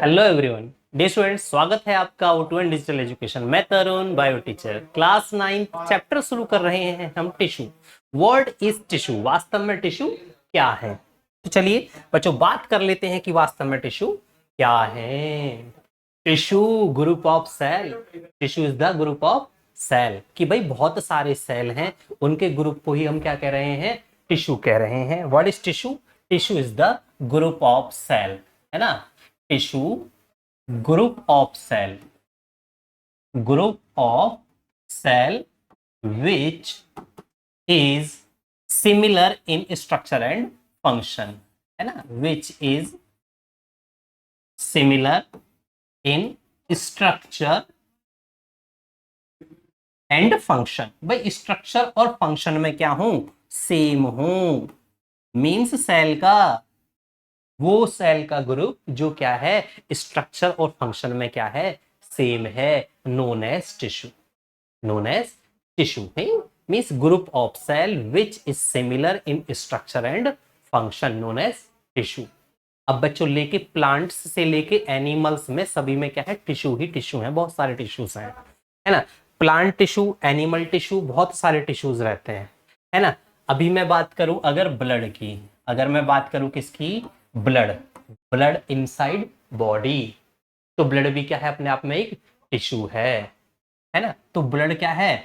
Hello everyone, day students, स्वागत है आपका O2 डिजिटल एजुकेशन। मैं तरुण, बायो टीचर, क्लास 9 चैप्टर शुरू कर रहे हैं हम टिश्यू। Word is tissue. वास्तव में टिश्यू क्या है? तो चलिए बच्चों बात कर लेते हैं कि वास्तव में टिश्यू क्या है। Tissue group of cell. Tissue is the group of cell. कि भाई बहुत सारे सेल हैं, उनके ग्रुप को ही हम क्या कह रहे हैं? टिश्यू कह रहे हैं। What is tissue? Tissue is the group of cell, है ना। Tissue group of cell which is similar in structure and function, है ना, which is similar in structure and function. भाई स्ट्रक्चर और फंक्शन में क्या हूं? सेम हूं। मीन्स सेल का, वो सेल का ग्रुप जो क्या है स्ट्रक्चर और फंक्शन में क्या है? सेम है। Known as tissue. Known as tissue है। Means group of cell which is similar in structure and function, known as tissue. अब बच्चों लेके प्लांट्स से लेके एनिमल्स में सभी में क्या है? टिश्यू ही टिश्यू है। बहुत सारे टिश्यूज हैं, है ना। प्लांट टिश्यू, एनिमल टिश्यू, बहुत सारे टिश्यूज रहते हैं, है ना। अभी मैं बात करूं अगर ब्लड की, अगर मैं बात करूं किसकी? ब्लड। Blood inside body. तो ब्लड भी क्या है? अपने आप में एक टिश्यू है ना। तो ब्लड क्या है?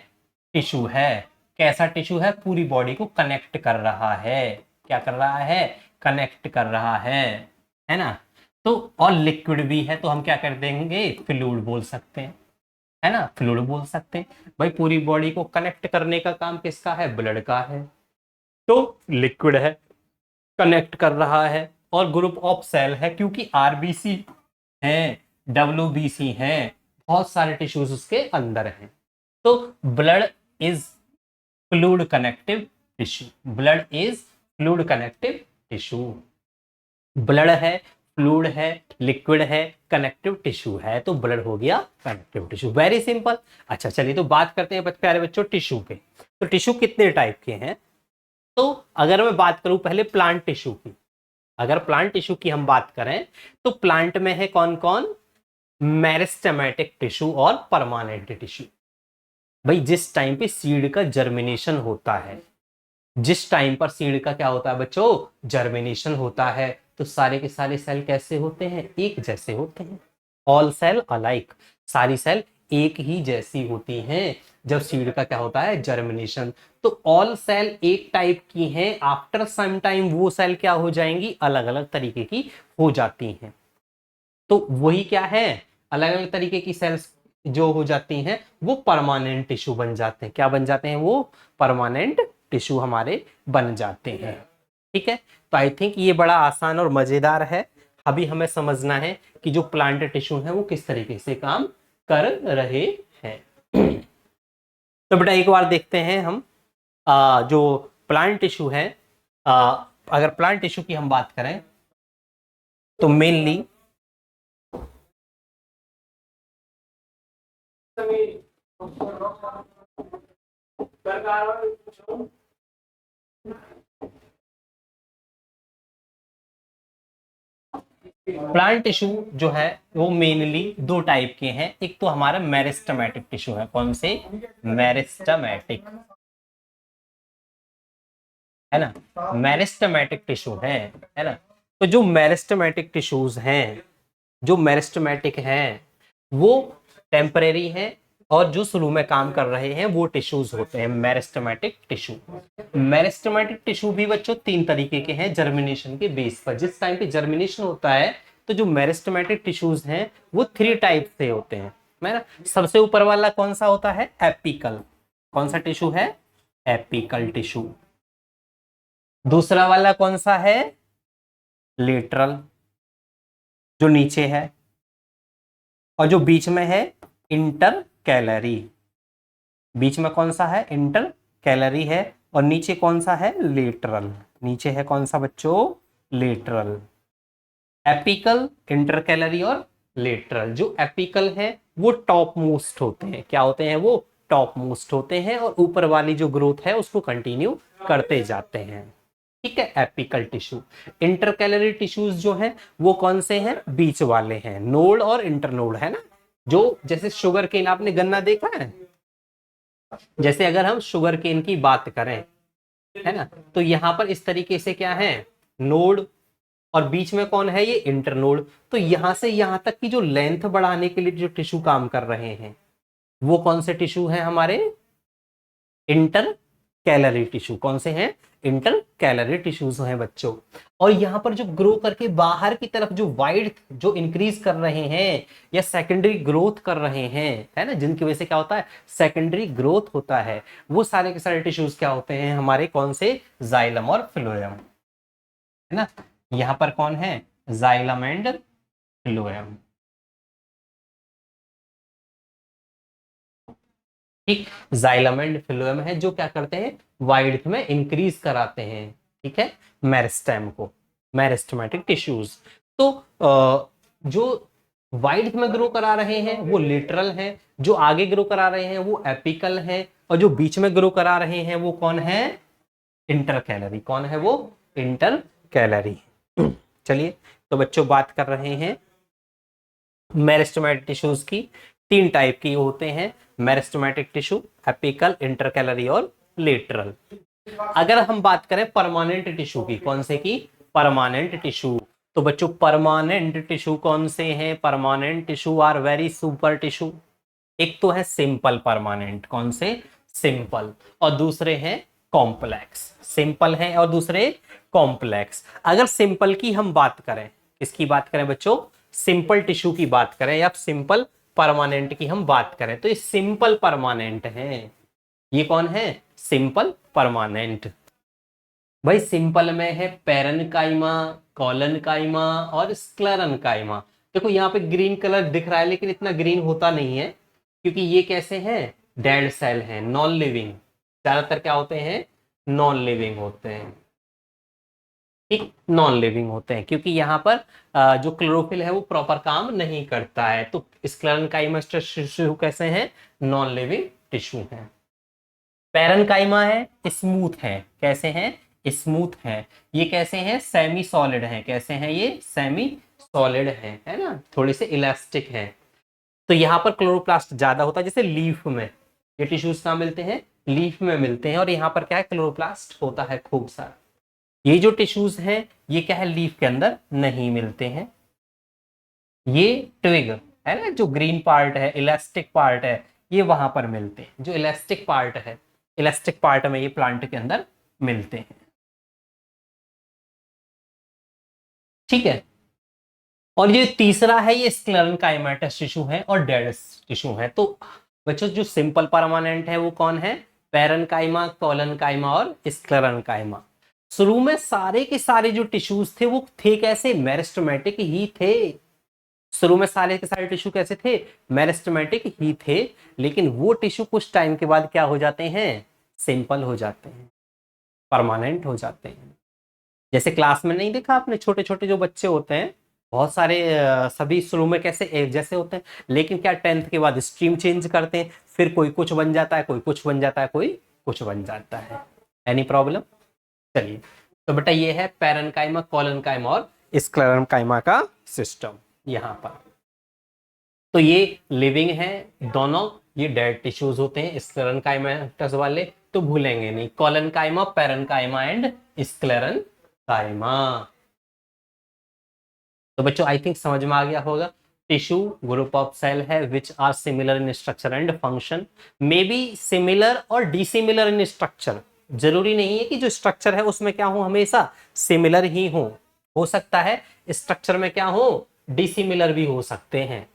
टिश्यू है। कैसा टिश्यू है? पूरी बॉडी को कनेक्ट कर रहा है। क्या कर रहा है? कनेक्ट कर रहा है ना। तो और लिक्विड भी है, तो हम क्या कर देंगे? फ्लूइड बोल सकते हैं, है ना। फ्लूइड बोल सकते हैं। भाई पूरी बॉडी को कनेक्ट करने का काम किसका है? ब्लड का है। तो लिक्विड है, कनेक्ट कर रहा है, और ग्रुप ऑफ सेल है क्योंकि आरबीसी है, डब्ल्यूबीसी है, बहुत सारे टिश्यूज उसके अंदर हैं। तो blood is fluid connective tissue. Blood is fluid connective tissue. Blood है, फ्लूइड है, लिक्विड है, कनेक्टिव टिश्यू है, तो ब्लड हो गया कनेक्टिव टिश्यू। Very simple. अच्छा चलिए तो बात करते हैं प्यारे बच्चों टिश्यू के। तो टिश्यू कितने टाइप के हैं? तो अगर मैं बात करूं पहले प्लांट टिश्यू की, अगर प्लांट टिश्यू की हम बात करें तो प्लांट में है कौन कौन? मेरिस्टेमेटिक टिश्यू और परमानेंट टिश्यू। भाई जिस टाइम पे सीड का जर्मिनेशन होता है, जिस टाइम पर सीड का क्या होता है बच्चों? जर्मिनेशन होता है, तो सारे के सारे सेल कैसे होते हैं? एक जैसे होते हैं। All cell alike. सारी सेल एक ही जैसी होती हैं जब सीड का क्या होता है? जर्मिनेशन। तो ऑल सेल एक टाइप की हैं, आफ्टर सम टाइम वो सेल क्या हो जाएंगी? अलग अलग तरीके की हो जाती हैं। तो वही क्या है? अलग अलग तरीके की सेल्स जो हो जाती हैं वो परमानेंट टिश्यू बन जाते हैं। क्या बन जाते हैं? वो परमानेंट टिश्यू हमारे बन जाते हैं। ठीक है, तो आई थिंक ये बड़ा आसान और मजेदार है। अभी हमें समझना है कि जो प्लांट टिश्यू है वो किस तरीके से काम कर रहे हैं। तो बेटा एक बार देखते हैं हम जो प्लांट टिश्यू है, अगर प्लांट टिश्यू की हम बात करें तो मेनली प्लांट टिश्यू जो है वो मेनली दो टाइप के हैं। एक तो हमारा मेरिस्टेमेटिक टिश्यू है। कौन से? मेरिस्टेमेटिक, है ना। मेरिस्टेमेटिक टिश्यू है ना। तो जो मेरिस्टेमेटिक टिश्यूज हैं, जो मेरिस्टेमेटिक हैं वो टेम्परेरी हैं, और जो शुरू में काम कर रहे हैं वो टिश्यूज होते हैं मेरिस्टेमेटिक टिश्यू। मेरिस्टेमेटिक टिश्यू भी बच्चों तीन तरीके के हैं जर्मिनेशन के बेस पर। जिस टाइम पे जर्मिनेशन होता है तो जो मेरिस्टेमेटिक टिश्यूज हैं वो थ्री टाइप से होते हैं, है ना। सबसे ऊपर वाला कौन सा होता है? एपिकल। कौन सा टिश्यू है? Apical tissue. दूसरा वाला कौन सा है? लेटरल, जो नीचे है। और जो बीच में है इंटरकैलरी। बीच में कौन सा है? इंटरकैलरी है। और नीचे कौन सा है? लेटरल। नीचे है कौन सा बच्चों? लेटरल। एपिकल, इंटरकैलरी और लेटरल। जो एपिकल है वो टॉप मोस्ट होते हैं। क्या होते हैं वो? टॉप मोस्ट होते हैं, और ऊपर वाली जो ग्रोथ है उसको कंटिन्यू करते जाते हैं। ठीक है, एपिकल टिश्यू। इंटरकैलरी टिश्यूज जो हैं वो कौन से हैं, बीच वाले हैं, नोड और इंटरनोड, है ना। जो जैसे शुगर केन, आपने गन्ना देखा है, जैसे अगर हम शुगर केन की बात करें, है ना, तो यहां पर इस तरीके से क्या है, नोड, और बीच में कौन है, ये इंटरनोड। तो यहां से यहां तक की जो लेंथ बढ़ाने के लिए जो टिश्यू काम कर रहे हैं वो कौन से टिश्यू हैं हमारे, इंटर कैलरी टिश्यू। कौन से हैं, इंटर कैलरी टिश्यूज हैं बच्चों। और यहां पर जो ग्रो करके बाहर की तरफ जो वाइड जो इंक्रीज कर रहे हैं या सेकेंडरी ग्रोथ कर रहे हैं, है ना, जिनकी वजह से क्या होता है, सेकेंडरी ग्रोथ होता है, वो सारे के सारे टिश्यूज क्या होते हैं हमारे, कौन से, जाइलम और फ्लोएम, है ना। यहां पर कौन है, जाइलम एंड फ्लोएम। ठीक, जाइलम एंड फ्लोएम है जो क्या करते हैं, वाइड्थ में इंक्रीज कराते हैं, ठीक है, मेरिस्टेम को, मेरिस्टेमेटिक टिश्यूज। तो जो वाइड्थ में ग्रो करा रहे हैं वो लिटरल हैं, जो आगे ग्रो करा रहे हैं वो एपिकल हैं, और जो बीच में ग्रो करा रहे हैं वो कौन है, इंटर कैलरी। कौन है वो, इंटर कैलरी। चलिए, तो बच्चों बात कर रहे हैं मेरिस्टेमेटिक टिश्यूज की। तीन टाइप के होते हैं मेरिस्टेमेटिक टिश्यू, एपिकल, इंटरकैलरी और लेटरल। अगर हम बात करें परमानेंट टिश्यू की, कौन से की, परमानेंट टिश्यू, तो बच्चों परमानेंट टिश्यू कौन से हैं, permanent tissue are very super tissue. एक तो है सिंपल परमानेंट, कौन से, सिंपल, और दूसरे हैं कॉम्प्लेक्स। सिंपल है और दूसरे कॉम्प्लेक्स। अगर सिंपल की हम बात करें, किसकी बात करें बच्चों, सिंपल टिश्यू की बात करें या सिंपल परमानेंट की हम बात करें, तो ये सिंपल परमानेंट है। ये कौन है, सिंपल परमानेंट। भाई सिंपल में है पैरेन्काइमा, कॉलनकाइमा और स्क्लेरेन्काइमा। देखो यहाँ पे ग्रीन कलर दिख रहा है लेकिन इतना ग्रीन होता नहीं है, क्योंकि ये कैसे हैं, डेड सेल हैं, नॉन लिविंग। ज्यादातर क्या होते हैं, नॉन लिविंग होते हैं, ठीक, नॉन लिविंग होते हैं, क्योंकि यहाँ पर जो क्लोरोफिल है वो प्रॉपर काम नहीं करता है। तो स्क्लेरेन्काइमा टिश्यू कैसे हैं, नॉन लिविंग टिश्यू हैं। पैरेन्काइमा है, स्मूथ है, कैसे हैं, स्मूथ है। ये कैसे हैं, सेमी सॉलिड हैं, कैसे हैं, ये सेमी सॉलिड है ना, थोड़े से इलास्टिक है। तो यहाँ पर क्लोरोप्लास्ट ज्यादा होता है, जैसे लीफ में, ये टिश्यूज कहाँ मिलते हैं, लीफ में मिलते हैं, और यहाँ पर क्या है, क्लोरोप्लास्ट होता है खूब सारा। ये जो टिश्यूज हैं ये क्या है, लीफ के अंदर नहीं मिलते हैं। ये ट्विग है ना, जो ग्रीन पार्ट है, इलास्टिक पार्ट है, ये वहां पर मिलते हैं, जो इलास्टिक पार्ट है, इलास्टिक पार्ट में ये प्लांट के अंदर मिलते हैं, ठीक है। और ये तीसरा है, ये स्क्लेरेन्काइमेटस टिश्यू है और डेड टिश्यू है। तो बच्चों जो सिंपल परमानेंट है वो कौन है, पैरेन्काइमा, कॉलनकाइमा और स्क्लेरेन्काइमा। शुरू में सारे के सारे जो टिश्यूज थे वो थे कैसे, मेरिस्टेमेटिक ही थे। शुरू में सारे के सारे टिश्यू कैसे थे, मेरिस्टेमेटिक ही थे, लेकिन वो टिश्यू कुछ टाइम के बाद क्या हो जाते हैं, सिंपल हो जाते हैं, परमानेंट हो जाते हैं। जैसे क्लास में नहीं देखा आपने, छोटे छोटे जो बच्चे होते हैं, बहुत सारे सभी शुरू में कैसे एक जैसे होते हैं, लेकिन क्या 10th के बाद स्ट्रीम चेंज करते हैं, फिर कोई कुछ बन जाता है, कोई कुछ बन जाता है, कोई कुछ बन जाता है। Any problem. चलिए, तो बेटा ये है पैरेन्काइमा, कॉलनकाइमा और स्क्लेरेन्काइमा का सिस्टम यहाँ पर। तो ये लिविंग है दोनों, ये डेड टिश्यूज होते हैं स्क्लेरेन्काइमेटस वाले, तो भूलेंगे नहीं, कॉलनकाइमा, पैरेन्काइमा एंड स्क्लेरेन्काइमा। तो बच्चों आई थिंक समझ में आ गया होगा। टिश्यू ग्रुप ऑफ सेल है which are similar in structure and function, may be similar और डिसिमिलर इन स्ट्रक्चर। जरूरी नहीं है कि जो स्ट्रक्चर है उसमें क्या हो, हमेशा सिमिलर ही हो सकता है स्ट्रक्चर में क्या हो, डिसिमिलर भी हो सकते हैं,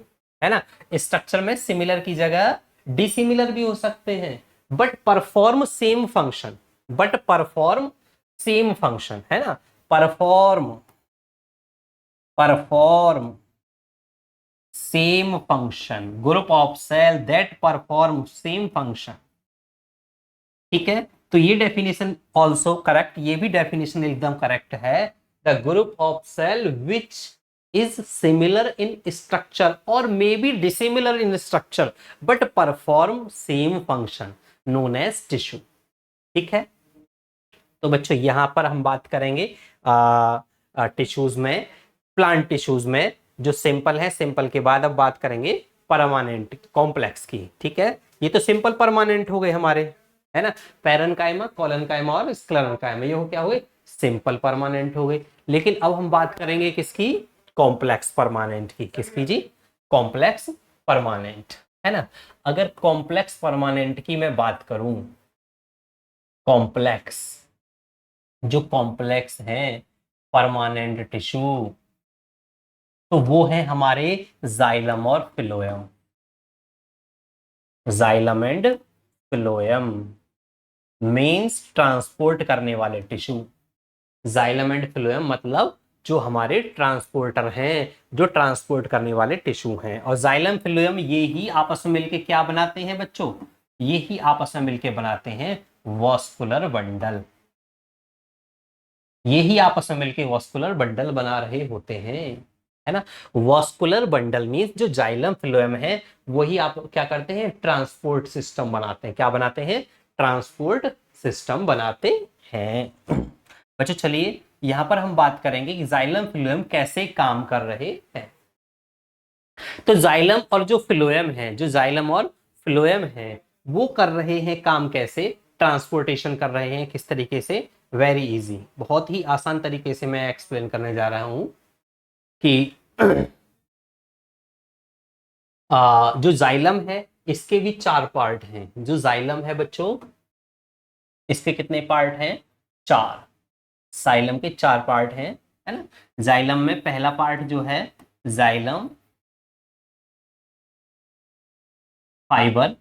है ना। स्ट्रक्चर में सिमिलर की जगह डिसिमिलर भी हो सकते हैं, but perform same function, but perform same function, है ना, perform perform same function, group of cell that perform same function, ठीक है। तो ये डेफिनेशन ऑल्सो करेक्ट, ये भी डेफिनेशन एकदम करेक्ट है। The group of cell which is similar in structure और may be dissimilar in structure but perform same function known as tissue, ठीक है। तो बच्चों यहां पर हम बात करेंगे टिश्यूज में, प्लांट टिश्यूज में जो सिंपल है, सिंपल के बाद अब बात करेंगे परमानेंट कॉम्प्लेक्स की। ठीक है, ये तो सिंपल परमानेंट हो गए हमारे, है ना, पैरेन्काइमा, कोलेनकाइमा और स्क्लेरेन्काइमा, ये हो क्या हुए, सिंपल परमानेंट हो गए। लेकिन अब हम बात करेंगे किसकी, कॉम्प्लेक्स परमानेंट की। किसकी जी, कॉम्प्लेक्स परमानेंट, है ना। अगर कॉम्प्लेक्स परमानेंट की मैं बात करूं, कॉम्प्लेक्स, जो कॉम्प्लेक्स है परमानेंट टिश्यू, तो वो है हमारे जाइलम और फिलोयम, जाइलम एंड फिलोयम मीन्स ट्रांसपोर्ट करने वाले टिश्यू। जाइलम एंड फिलोयम मतलब जो हमारे ट्रांसपोर्टर हैं, जो ट्रांसपोर्ट करने वाले टिश्यू हैं। और जाइलम फिलोयम ये ही आपस में मिलके क्या बनाते हैं बच्चों, ये ही आपस में मिलके बनाते हैं वॉस्कुलर बंडल, ये ही आपस में मिलके वॉस्कुलर बंडल बना रहे होते हैं, है ना। वॉस्कुलर बंडल मीन्स जो जाइलम फिलोयम है वही आप क्या करते हैं, ट्रांसपोर्ट सिस्टम बनाते हैं। क्या बनाते हैं, ट्रांसपोर्ट सिस्टम बनाते हैं। बच्चों चलिए यहां पर हम बात करेंगे कि जाइलम फिलोयम कैसे काम कर रहे हैं। तो जाइलम और जो फिलोयम है, जो जाइलम और फिलोयम है वो कर रहे हैं काम कैसे, ट्रांसपोर्टेशन कर रहे हैं किस तरीके से, वेरी इजी, बहुत ही आसान तरीके से मैं एक्सप्लेन करने जा रहा हूं कि जो जाइलम है इसके भी 4 पार्ट हैं। जो जाइलम है बच्चों, इसके कितने पार्ट हैं, 4, जाइलम के 4 पार्ट हैं, है ना। जाइलम में पहला पार्ट जो है जाइलम फाइबर,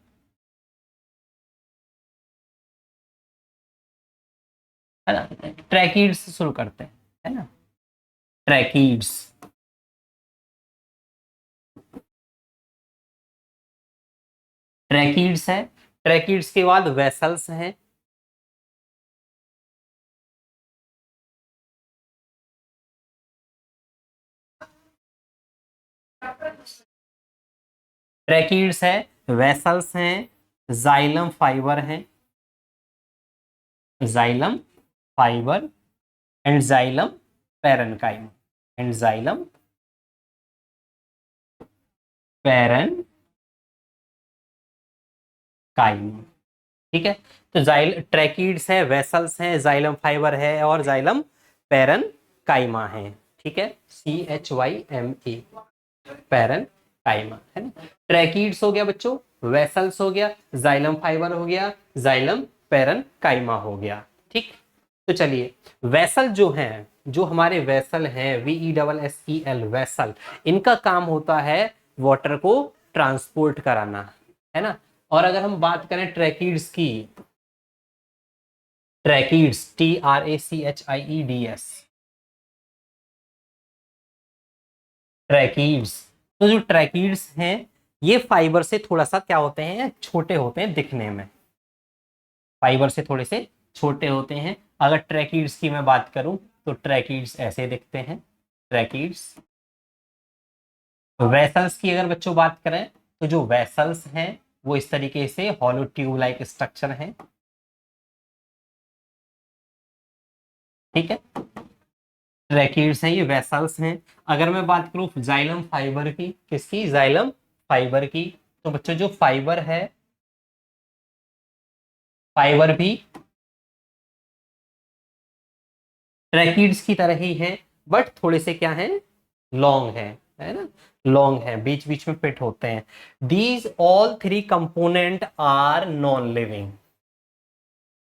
है ना। ट्रैकीड्स से शुरू करते हैं, है ना, ट्रैकीड्स, ट्रैकीड्स है। ट्रैकीड्स के बाद वेसल्स हैं, ट्रैकीड्स है, वेसल्स हैं, जाइलम फाइबर है, xylem fibre and xylem parenchyma, and xylem parenchyma. ठीक है, तो जाइल ट्रैकीड्स है, वेसल्स हैं, जाइलम फाइबर है और जाइलम पैरेन्काइमा है। ठीक है, CHYMA, पैरेन्काइमा, है ना। ट्रैकीड्स हो गया बच्चों, वेसल्स हो गया, जाइलम फाइबर हो गया, जाइलम पैरेन्काइमा हो गया। ठीक, तो चलिए वेसल जो हैं, जो हमारे वेसल हैं, VESSEL वेसल, इनका काम होता है वाटर को ट्रांसपोर्ट कराना, है ना। और अगर हम बात करें ट्रैकीड्स की, ट्रैकीड्स TRACHIEDS, ट्रैकीड्स, तो जो ट्रैकीड्स हैं ये फाइबर से थोड़ा सा क्या होते हैं, छोटे होते हैं दिखने में, फाइबर से थोड़े से छोटे होते हैं। अगर ट्रैकीड्स की मैं बात करूं तो ट्रैकीड्स ऐसे दिखते हैं, ट्रैकीड्स। वेसल्स की अगर बच्चों बात करें तो जो वेसल्स हैं वो इस तरीके से हॉलो ट्यूब लाइक स्ट्रक्चर है। ठीक है, ट्रैकीड्स हैं, ये वेसल्स हैं। अगर मैं बात करूं जाइलम फाइबर की, किसकी, जाइलम फाइबर की, तो बच्चों जो फाइबर है, फाइबर भी ट्रैकीड्स की तरह ही है, बट थोड़े से क्या है, लॉन्ग है ना, लॉन्ग है, बीच बीच में फिट होते हैं। These all 3 component are non living,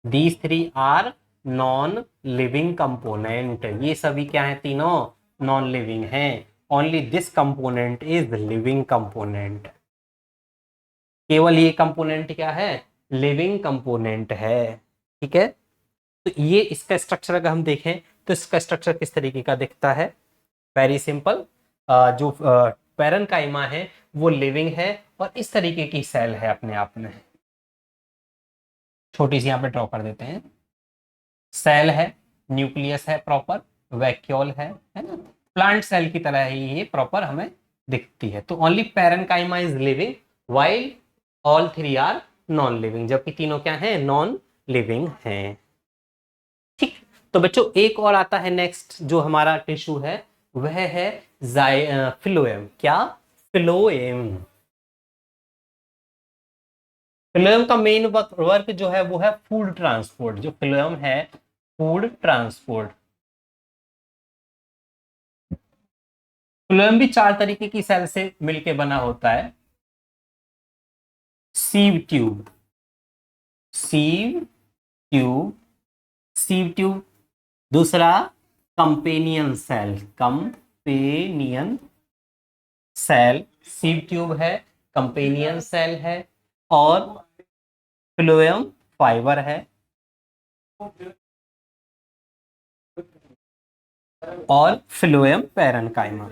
these 3 are non living component, ये सभी क्या है, तीनों नॉन लिविंग हैं। Only this component is living component, केवल ये कंपोनेंट क्या है, लिविंग कंपोनेंट है। ठीक है, तो ये इसका स्ट्रक्चर अगर हम देखें तो इसका स्ट्रक्चर किस तरीके का दिखता है, वेरी सिंपल। जो पैरेन्काइमा है वो लिविंग है और इस तरीके की सेल है अपने आप में, छोटी सी यहाँ पे ड्रॉ कर देते हैं, सेल है, न्यूक्लियस है प्रॉपर, वैक्यूल है ना, प्लांट सेल की तरह ही ये प्रॉपर हमें दिखती है। तो only parenchyma is living while all 3 are non living, जबकि तीनों क्या है, नॉन लिविंग हैं। ठीक, तो बच्चों एक और आता है नेक्स्ट जो हमारा टिश्यू है, वह है फिलोएम। क्या? फिलोएम। फिलोएम का मेन वर्क जो है वो है फूड ट्रांसपोर्ट। जो फिलोएम है, फूड ट्रांसपोर्ट। फिलोएम भी 4 तरीके की सेल से मिलकर बना होता है। Sieve tube, sieve tube, sieve tube. दूसरा companion cell, companion cell, sieve tube है, कंपेनियन सेल है, और फ्लोएम फाइबर है, और फ्लोएम पैरेन्काइमा।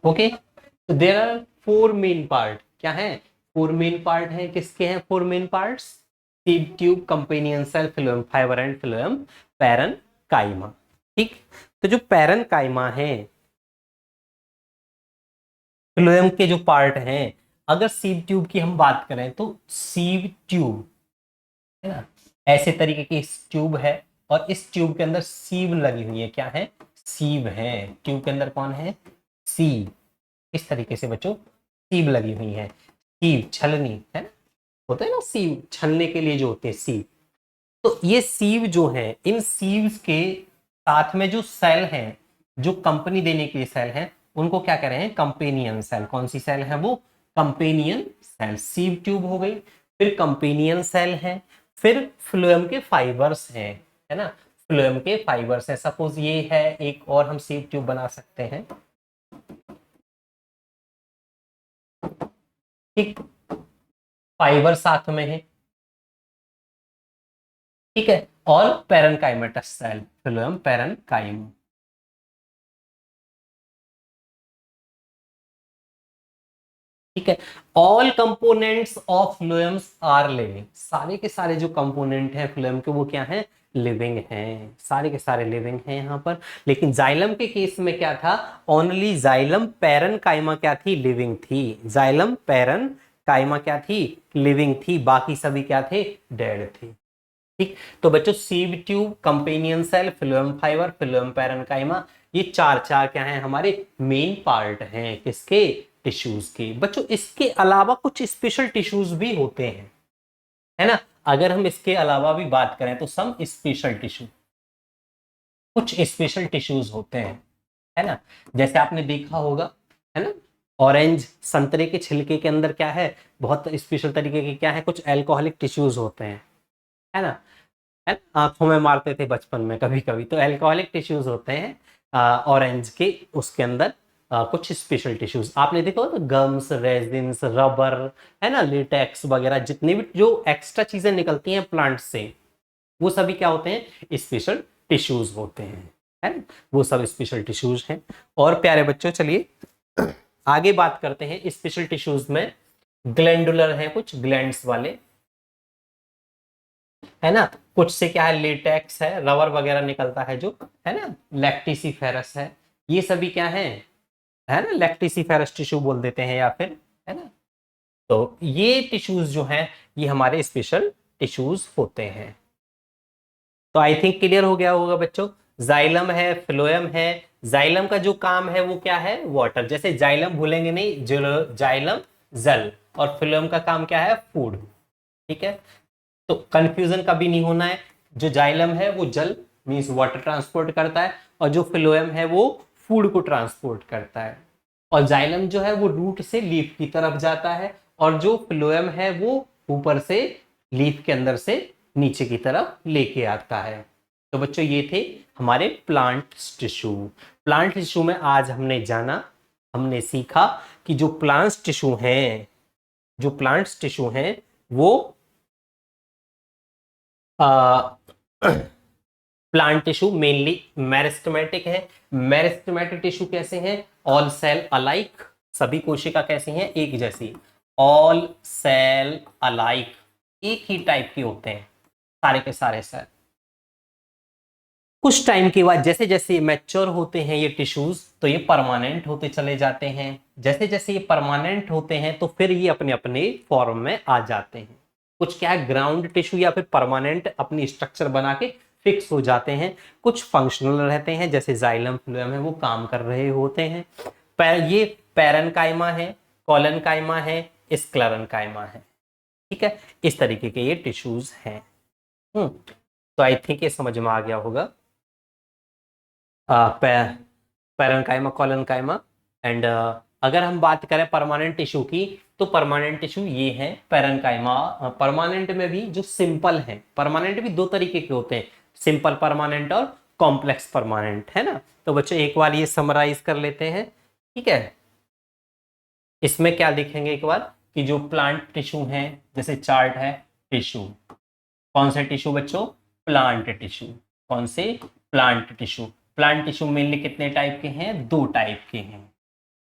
ओके, तो देयर आर 4 मेन पार्ट। क्या है? 4 मेन पार्ट है। किसके हैं 4 main parts? Sieve tube, companion cell, phloem fibre and phloem parenchyma. ठीक। तो जो पैरेन्काइमा है, फ्लोएम के जो पार्ट हैं, अगर सीव ट्यूब की हम बात करें तो सीव ट्यूब है ना, ऐसे तरीके की ट्यूब है, और इस ट्यूब के अंदर सीव लगी हुई है। क्या है? सीव है। ट्यूब के अंदर कौन है? सीव। इस तरीके से बच्चों सीव लगी हुई है। सीव छलनी है ना, होता है ना सीव छलने के लिए जो होते हैं सीव। तो ये सीव जो है, इन सीव्स के साथ में जो सेल हैं, जो कंपनी देने के लिए सेल हैं, उनको क्या कह रहे हैं? Companion cell. कौन सी सेल है वो? Companion cell. सीव ट्यूब हो गई, फिर कंपेनियन सेल है, फिर फ्लोएम के फाइबर्स हैं, है ना। फ्लोएम के फाइबर्स है। सपोज ये है एक और हम सीव ट्यूब बना सकते हैं। ठीक, फाइबर साथ में है, ठीक है, और पैरेन्काइमेटस सेल, फ्लोएम पैरेन्काइम। ठीक है। All components of phloems are living. सारे के सारे जो कंपोनेंट हैं फ्लोएम के वो क्या हैं? लिविंग हैं। सारे के सारे लिविंग हैं यहाँ पर। लेकिन जाइलम के केस में क्या था? ओनली जाइलम पैरेन्काइमा क्या थी? लिविंग थी। जाइलम पैरेन्काइमा क्या थी? लिविंग थी। बाकी सभी क्या थे? डेड थे। ठीक। तो बच्चों sieve tube, companion cell, phloem fibre, phloem parenchyma, ये चार चार क्या हैं? हमारे मेन पार्ट हैं। किसके? टिश्यूज के। बच्चों इसके अलावा कुछ स्पेशल टिश्यूज भी होते हैं, है ना। अगर हम इसके अलावा भी बात करें तो सम स्पेशल टिश्यू, कुछ स्पेशल टिश्यूज होते हैं, है ना। जैसे आपने देखा होगा, है ना, ऑरेंज संतरे के छिलके के अंदर क्या है? बहुत स्पेशल तरीके के क्या है? कुछ एल्कोहलिक टिश्यूज होते हैं, है ना। है ना? आंखों में मारते थे बचपन में कभी कभी, तो एल्कोहलिक टिश्यूज होते हैं ऑरेंज के। उसके अंदर कुछ स्पेशल टिश्यूज आपने देखा होगा, गम्स, रेजिन्स, रबर, है ना, लेटेक्स वगैरह, जितनी भी जो एक्स्ट्रा चीजें निकलती हैं प्लांट से, वो सभी क्या होते हैं? स्पेशल टिश्यूज होते हैं, है ना। वो सब स्पेशल टिश्यूज हैं। और प्यारे बच्चों चलिए आगे बात करते हैं। स्पेशल टिश्यूज में ग्लैंडुलर हैं, कुछ ग्लैंड्स वाले, है ना। कुछ से क्या है? लेटेक्स है, रबर वगैरह निकलता है जो, है ना। लैक्टिसिफेरस है। ये सभी क्या है ना, लैक्टिसिफेरस टिश्यू बोल देते हैं या फिर, है ना। तो ये टिश्यूज जो हैं ये हमारे स्पेशल टिश्यूज होते हैं। तो आई थिंक क्लियर हो गया होगा बच्चों। जाइलम है, फ्लोएम है। जाइलम का जो काम है वो क्या है? वाटर। जैसे जाइलम भूलेंगे नहीं, जाइलम जल, और फ्लोएम का काम क्या है? फूड। ठीक है, तो कंफ्यूजन कभी नहीं होना है। जो जाइलम है वो जल मींस वाटर ट्रांसपोर्ट करता है, और जो फ्लोएम है वो फूड को ट्रांसपोर्ट करता है। और जाइलम जो है वो रूट से लीफ की तरफ जाता है, और जो फ्लोएम है वो ऊपर से लीफ के अंदर से नीचे की तरफ लेके आता है। तो बच्चों ये थे हमारे प्लांट टिश्यू। प्लांट टिश्यू में आज हमने जाना, हमने सीखा कि जो प्लांट टिश्यू हैं, जो प्लांट टिश्यू हैं वो प्लांट टिश्यू मेनली मेरिस्टेमेटिक है। मेरिस्टेमेटिक टिश्यू कैसे हैं? All cell alike. सभी कोशिका कैसी हैं? एक जैसी। ऑल सेल अलाइक, एक ही टाइप के होते हैं सारे के सारे सेल। कुछ टाइम के बाद जैसे जैसे मैच्योर होते हैं ये टिश्यूज तो ये परमानेंट होते चले जाते हैं। जैसे जैसे ये परमानेंट होते हैं तो फिर ये अपने अपने फॉर्म में आ जाते हैं। कुछ क्या है, ग्राउंड टिश्यू या फिर परमानेंट अपनी स्ट्रक्चर बना के फिक्स हो जाते हैं। कुछ फंक्शनल रहते हैं, जैसे जाइलम फ्लोएम है, वो काम कर रहे होते हैं। ये पैरेन्काइमा है, कोलेनकाइमा है, स्क्लेरेन्काइमा है। ठीक है, इस तरीके के ये टिश्यूज हैं। तो आई थिंक ये समझ में आ गया होगा। पैरेन्काइमा, कोलेनकाइमा एंड अगर हम बात करें परमानेंट टिश्यू की तो परमानेंट टिश्यू ये है पैरेन्काइमा। परमानेंट में भी जो सिंपल है, परमानेंट भी दो तरीके के होते हैं, सिंपल परमानेंट और कॉम्प्लेक्स परमानेंट, है ना। तो बच्चों एक बार ये समराइज कर लेते हैं। ठीक है, इसमें क्या लिखेंगे एक बार कि जो प्लांट टिश्यू है, जैसे चार्ट है टिश्यू, कौन से टिश्यू बच्चों, प्लांट टिश्यू। कौन से, plant tissue. Plant tissue mainly कितने टाइप के हैं, दो टाइप के हैं।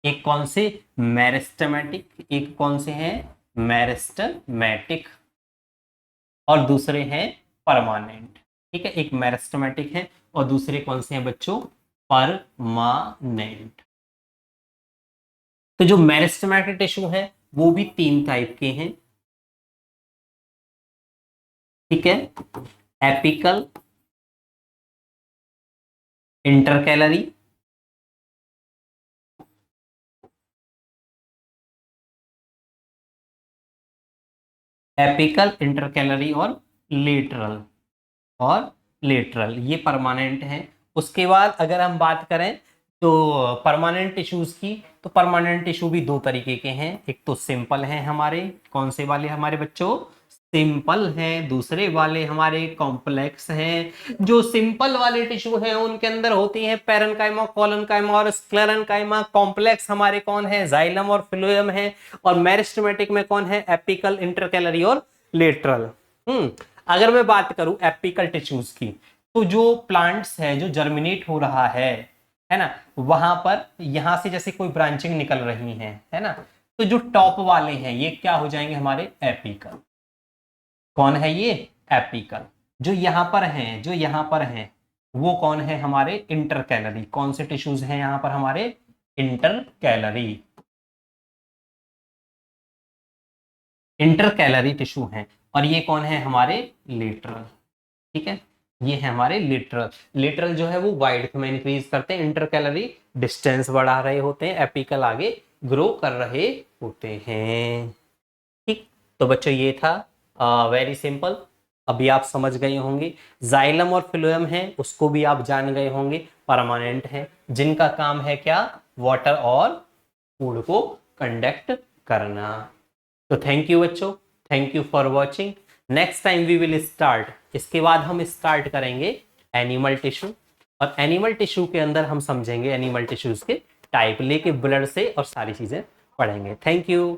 एक कौन से, मेरिस्टेमेटिक, एक कौन से हैं, मेरिस्टेमेटिक, और दूसरे हैं परमानेंट। ठीक है, एक मेरिस्टेमेटिक है और दूसरे कौन से हैं बच्चों, परमानेंट। तो जो मेरिस्टेमेटिक टिश्यू है वो भी तीन टाइप के हैं। ठीक है, एपिकल, इंटरकैलरी, एपिकल, इंटरकैलरी और लेटरल, ये परमानेंट है। उसके बाद अगर हम बात करें तो परमानेंट टिश्यूज की, तो परमानेंट टिश्यू भी दो तरीके के हैं। एक तो सिंपल है हमारे, कौन से वाले हमारे बच्चों, सिंपल हैं। दूसरे वाले हमारे कॉम्प्लेक्स हैं। जो सिंपल वाले टिश्यू हैं उनके अंदर होती हैं पैरेन्काइमा, कोलेनकाइमा और स्क्लेरेन्काइमा। कॉम्प्लेक्स हमारे कौन है, जाइलम और फ्लोएम है। और मेरिस्टेमेटिक में कौन है, एपिकल, इंटरकैलरी और लेटरल। अगर मैं बात करूं एपिकल टिश्यूज की, तो जो प्लांट्स है जो जर्मिनेट हो रहा है ना, वहां पर यहां से जैसे कोई ब्रांचिंग निकल रही है ना, तो जो टॉप वाले हैं ये क्या हो जाएंगे, हमारे एपिकल। कौन है ये, एपिकल। जो यहां पर हैं, जो यहां पर हैं वो कौन है, हमारे इंटरकैलरी। कौन से टिश्यूज हैं यहां पर हमारे, इंटरकैलरी, इंटरकैलरी टिश्यू हैं। और ये कौन है, हमारे लेटरल। ठीक है, ये है हमारे लेटरल। लेटरल जो है वो वाइड में इंक्रीज करते हैं, इंटरकैलरी डिस्टेंस बढ़ा रहे होते हैं, एपिकल आगे ग्रो कर रहे होते हैं। ठीक, तो बच्चों ये था वेरी सिंपल। अभी आप समझ गए होंगे। जाइलम और फ्लोएम है उसको भी आप जान गए होंगे, परमानेंट है, जिनका काम है क्या, वाटर और फूड को कंडक्ट करना। तो थैंक यू बच्चों, thank you for watching. Next time we will start, इसके बाद हम स्टार्ट करेंगे एनिमल टिश्यू। और एनिमल टिश्यू के अंदर हम समझेंगे एनिमल टिश्यूज के टाइप, लेके ब्लड से और सारी चीजें पढ़ेंगे। Thank you.